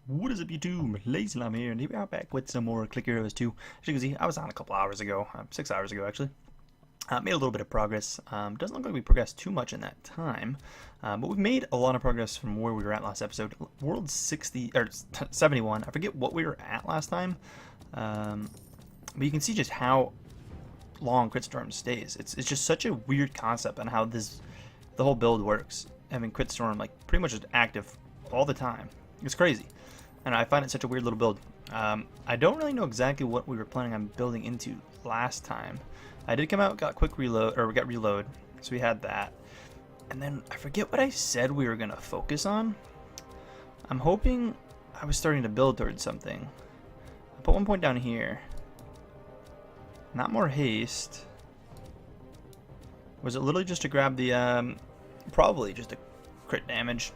What is up, YouTube? LazeeLlama here, and here we are back with some more Click Heroes 2. As you can see, I was on a couple hours ago, 6 hours ago actually. Made a little bit of progress. Doesn't look like we progressed too much in that time, but we've made a lot of progress from where we were at last episode. World 60 or 71. I forget what we were at last time, but you can see just how long Crit Storm stays. It's just such a weird concept on how the whole build works. Having Crit Storm like pretty much just active all the time. It's crazy. And I find it such a weird little build. I don't really know exactly what we were planning on building into last time. I did come out, got quick reload, or we got reload, so we had that. And then I forget what I said we were gonna focus on. I'm hoping I was starting to build towards something. I put 1 point down here. Not more haste. Was it literally just to grab the, probably just a crit damage?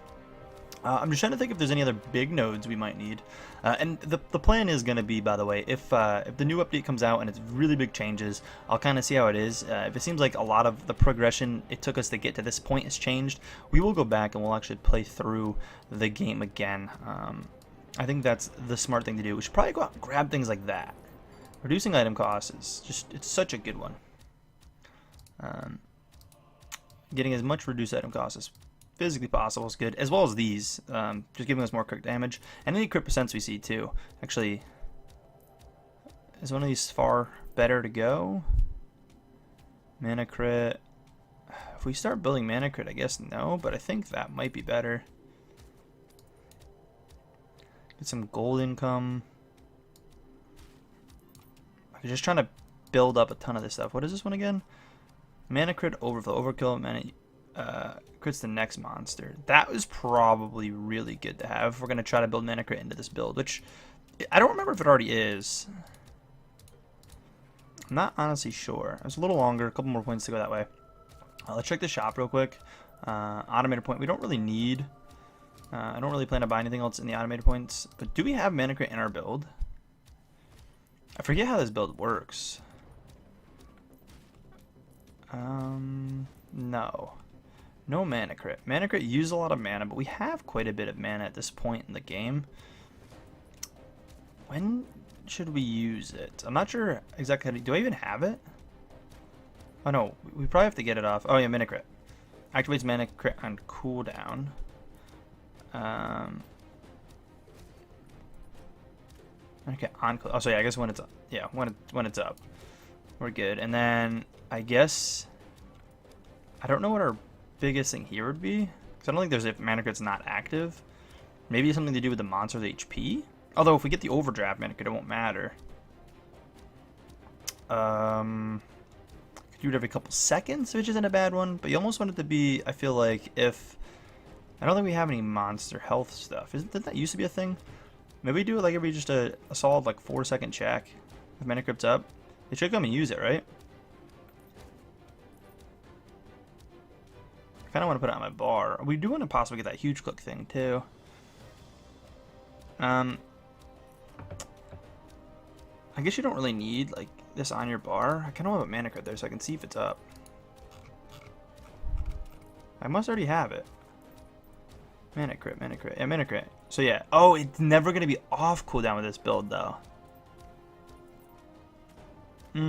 I'm just trying to think if there's any other big nodes we might need. And the plan is going to be, by the way, if the new update comes out and it's really big changes, I'll kind of see how it is. If it seems like a lot of the progression it took us to get to this point has changed, we will go back and we'll actually play through the game again. I think that's the smart thing to do. We should probably go out and grab things like that. Reducing item costs is just, it's such a good one. Getting as much reduced item costs as physically possible is good, as well as these, just giving us more crit damage, and any crit percents we see too. Actually, is one of these far better to go? Mana crit. If we start building mana crit, I guess no, but I think that might be better. Get some gold income. I'm just trying to build up a ton of this stuff. What is this one again? Mana crit overflow, overkill, mana crits the next monster. That was probably really good to have if we're going to try to build mana crit into this build, which I don't remember if it already is. I'm not honestly sure. It's a little longer, a couple more points to go that way. Let's check the shop real quick. Automated point we don't really need. I don't really plan to buy anything else in the automated points, but do we have mana crit in our build? I forget how this build works. No. No mana crit. Mana crit uses a lot of mana, but we have quite a bit of mana at this point in the game. When should we use it? I'm not sure exactly how to... Do I even have it? Oh no, we probably have to get it off. Oh yeah, mana crit. Activates mana crit on cooldown. Okay, on... Oh, so yeah, I guess when it's up. Yeah, when it's up. We're good. And then, I guess... I don't know what our biggest thing here would be, because I don't think there's if mana crit's not active. Maybe something to do with the monster's HP. Although if we get the overdraft mana crit, it won't matter. Could do it every couple seconds, which isn't a bad one. But you almost want it to be. I feel like if I don't think we have any monster health stuff. Didn't that used to be a thing? Maybe we do it like every just a solid like 4-second check. If mana crit's up, they should come and use it, right? I kind of want to put it on my bar. We do want to possibly get that huge click thing too. I guess you don't really need like this on your bar. I kind of want a mana crit there so I can see if it's up. I must already have it. Mana crit, mana crit. Yeah, mana crit. So yeah. Oh, it's never going to be off cooldown with this build though. So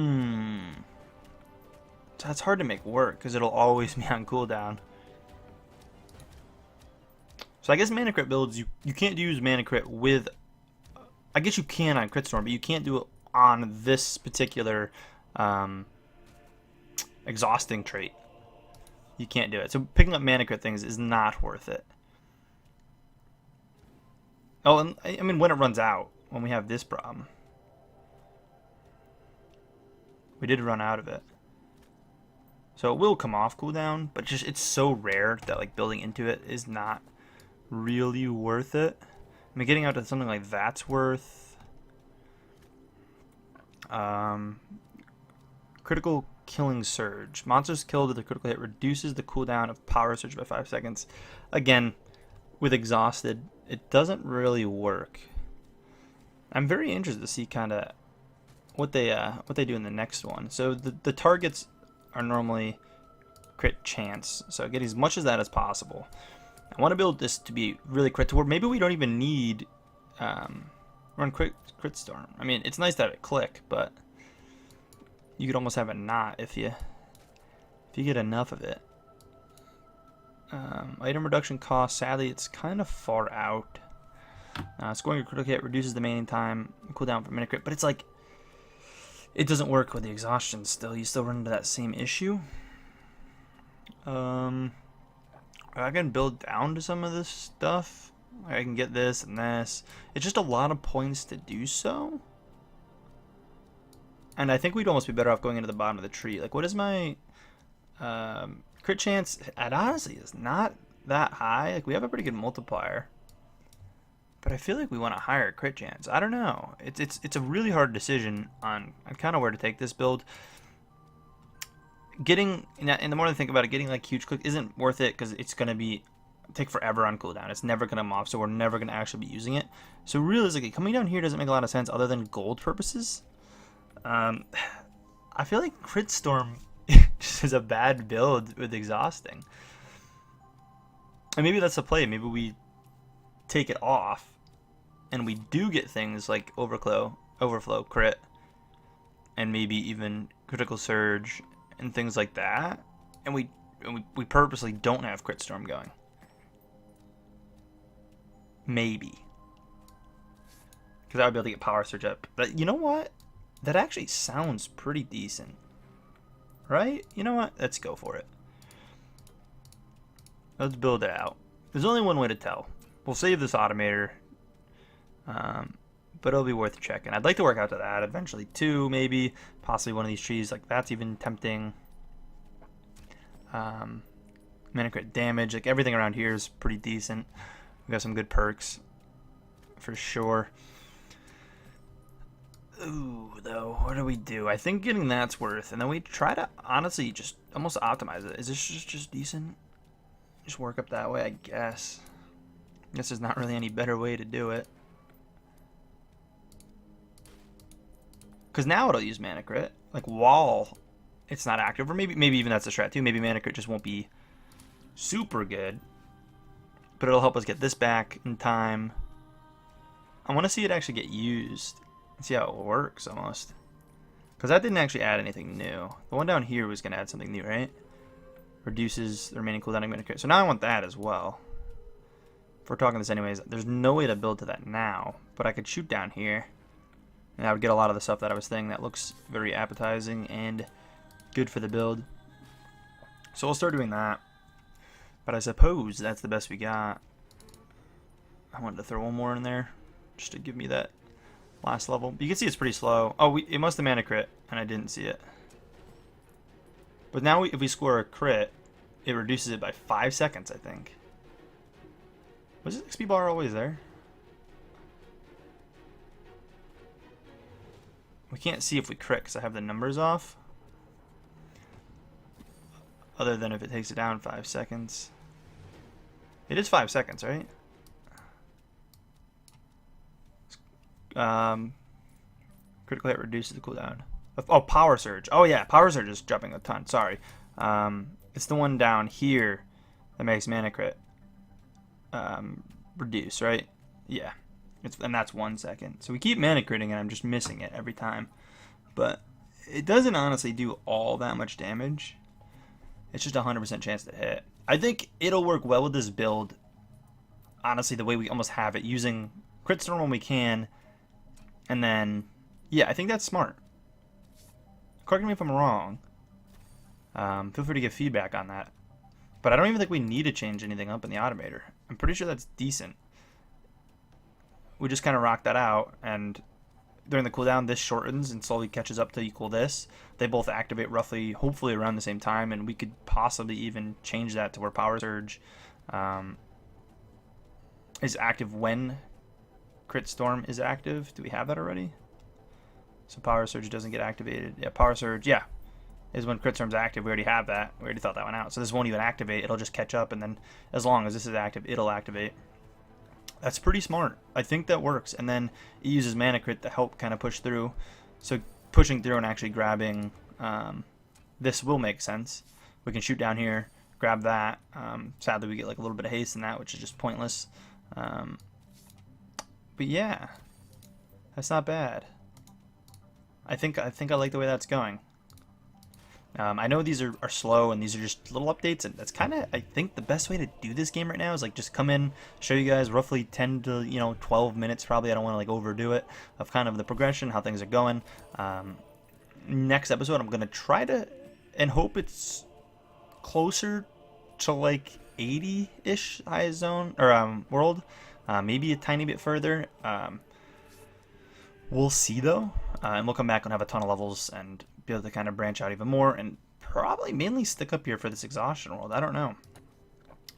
that's hard to make work because it'll always be on cooldown. So I guess mana crit builds, you can't use mana crit with... I guess you can on Crit Storm, but you can't do it on this particular exhausting trait. You can't do it. So picking up mana crit things is not worth it. Oh, and I mean when it runs out, when we have this problem. We did run out of it. So it will come off cooldown, but just it's so rare that like building into it is not really worth it. I mean, getting out to something like that's worth. Critical killing surge. Monsters killed with a critical hit reduces the cooldown of power surge by 5 seconds. Again, with exhausted, it doesn't really work. I'm very interested to see kind of what they do in the next one. So the targets are normally crit chance, so get as much as that as possible. I want to build this to be really crit to where maybe we don't even need run crit storm. I mean, it's nice to have it click, but you could almost have it not if you get enough of it. Item reduction cost, sadly, it's kind of far out. Scoring a critical hit reduces the remaining time, cooldown for minute crit, but it's like, it doesn't work with the exhaustion still. You still run into that same issue. I can build down to some of this stuff. I can get this and this. It's just a lot of points to do so. And I think we'd almost be better off going into the bottom of the tree. Like, what is my crit chance? It honestly is not that high. Like, we have a pretty good multiplier. But I feel like we want a higher crit chance. I don't know. It's a really hard decision on kind of where to take this build. And the more I think about it, getting like huge click isn't worth it because it's going to take forever on cooldown. It's never going to come off, so we're never going to actually be using it. So realistically, coming down here doesn't make a lot of sense other than gold purposes. I feel like Crit Storm just is a bad build with exhausting. And maybe that's the play. Maybe we take it off and we do get things like overflow crit, and maybe even critical surge and things like that, and we purposely don't have crit storm going. Maybe because I would be able to get power surge up. But you know what? That actually sounds pretty decent, right? You know what? Let's go for it. Let's build it out. There's only one way to tell. We'll save this automator, but it'll be worth checking. I'd like to work out to that eventually too, maybe possibly one of these trees. Like, that's even tempting. Mana crit damage, like everything around here is pretty decent. We got some good perks for sure. Ooh, though, what do we do? I think getting that's worth, and then we try to honestly just almost optimize it. Is this just decent? Just work up that way, I guess. Guess there's not really any better way to do it. Because now it'll use mana crit. Like, while it's not active. Or maybe even that's a strat too. Maybe mana crit just won't be super good. But it'll help us get this back in time. I want to see it actually get used. See how it works almost. Because that didn't actually add anything new. The one down here was going to add something new, right? Reduces the remaining cooldown of mana crit. So now I want that as well. If we're talking this anyways, there's no way to build to that now. But I could shoot down here. And I would get a lot of the stuff that I was thinking that looks very appetizing and good for the build. So we'll start doing that. But I suppose that's the best we got. I wanted to throw one more in there just to give me that last level. But you can see it's pretty slow. Oh, it must have mana crit, and I didn't see it. But now if we score a crit, it reduces it by 5 seconds, I think. Was this XP bar always there? We can't see if we crit because I have the numbers off. Other than if it takes it down 5 seconds. It is 5 seconds, right? Critical hit reduces the cooldown. Oh, power surge. Oh yeah, power surge is dropping a ton. Sorry. It's the one down here that makes mana crit reduce, right? Yeah. And that's 1 second. So we keep mana critting and I'm just missing it every time. But it doesn't honestly do all that much damage. It's just a 100% chance to hit. I think it'll work well with this build. Honestly, the way we almost have it, using crit storm when we can. And then, yeah, I think that's smart. Correct me if I'm wrong. Feel free to give feedback on that. But I don't even think we need to change anything up in the automator. I'm pretty sure that's decent. We just kind of rock that out, and during the cooldown, this shortens and slowly catches up to equal this. They both activate roughly, hopefully around the same time, and we could possibly even change that to where Power Surge is active when Crit Storm is active. Do we have that already? So Power Surge doesn't get activated. Yeah, Power Surge, yeah, is when Crit Storm's active. We already have that. We already thought that one out. So this won't even activate. It'll just catch up, and then as long as this is active, it'll activate. That's pretty smart. I think that works. And then it uses mana crit to help kind of push through. So pushing through and actually grabbing this will make sense. We can shoot down here, grab that. Sadly, we get like a little bit of haste in that, which is just pointless. But yeah, that's not bad. I think I like the way that's going. I know these are slow and these are just little updates, and that's kind of, I think, the best way to do this game right now is like just come in, show you guys roughly 10 to 12 minutes probably. I don't want to like overdo it, of kind of the progression, how things are going. Next episode I'm gonna try to and hope it's closer to like 80-ish highest zone or world, maybe a tiny bit further. We'll see though, and we'll come back and have a ton of levels and be able to kind of branch out even more, and probably mainly stick up here for this exhaustion world. I don't know.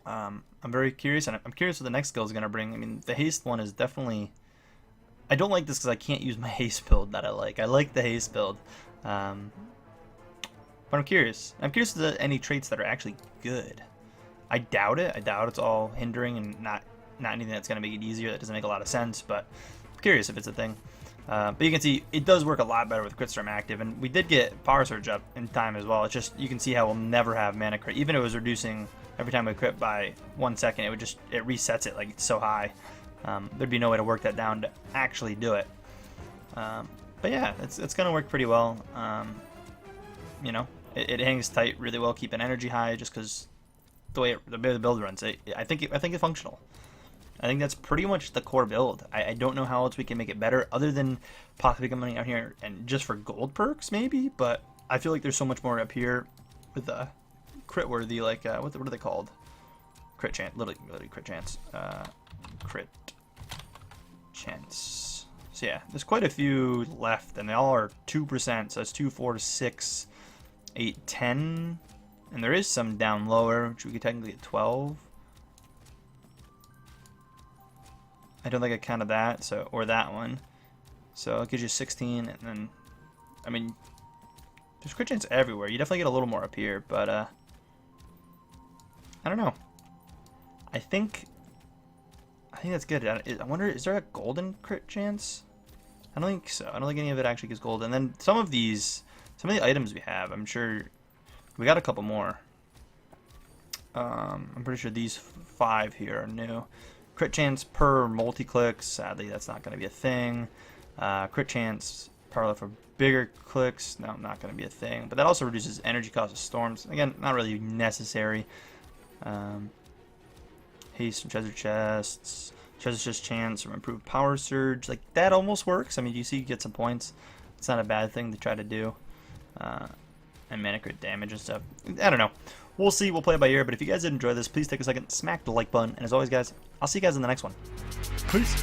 I'm very curious, and I'm curious what the next skill is going to bring. I mean, the haste one is definitely... I don't like this because I can't use my haste build that I like. I like the haste build. But I'm curious. I'm curious if there are any traits that are actually good. I doubt it. I doubt it's all hindering and not anything that's going to make it easier. That doesn't make a lot of sense, but I'm curious if it's a thing. But you can see it does work a lot better with Crit Storm active, and we did get Power Surge up in time as well. It's just, you can see how we'll never have Mana Crit. Even if it was reducing every time we crit by 1 second, it resets it like it's so high. There'd be no way to work that down to actually do it. But yeah, it's gonna work pretty well. You know, it hangs tight really well, keeping energy high, just because the way the build runs. I think it's functional. I think that's pretty much the core build. I don't know how else we can make it better other than possibly coming out here and just for gold perks maybe, but I feel like there's so much more up here with crit worthy, like what are they called? Crit chance, literally crit chance. Crit chance. So yeah, there's quite a few left, and they all are 2%. So that's 2, 4, 6, 8, 10, and there is some down lower, which we could technically get 12. I don't think I counted that, so, or that one. So it gives you 16, and then, I mean, there's crit chance everywhere. You definitely get a little more up here, but I don't know. I think that's good. I wonder, is there a golden crit chance? I don't think so. I don't think any of it actually gives gold. And then some of the items we have, I'm sure we got a couple more. I'm pretty sure these 5 here are new. Crit chance per multi-clicks, sadly that's not going to be a thing. Crit chance parallel for bigger clicks, no, not going to be a thing. But that also reduces energy cost of storms. Again, not really necessary. Haste from treasure chests, treasure chest chance from improved power surge. Like, that almost works. I mean, you see you get some points. It's not a bad thing to try to do. And mana crit damage and stuff. I don't know. We'll see. We'll play it by ear. But if you guys did enjoy this, please take a second, smack the like button. And as always, guys, I'll see you guys in the next one. Peace.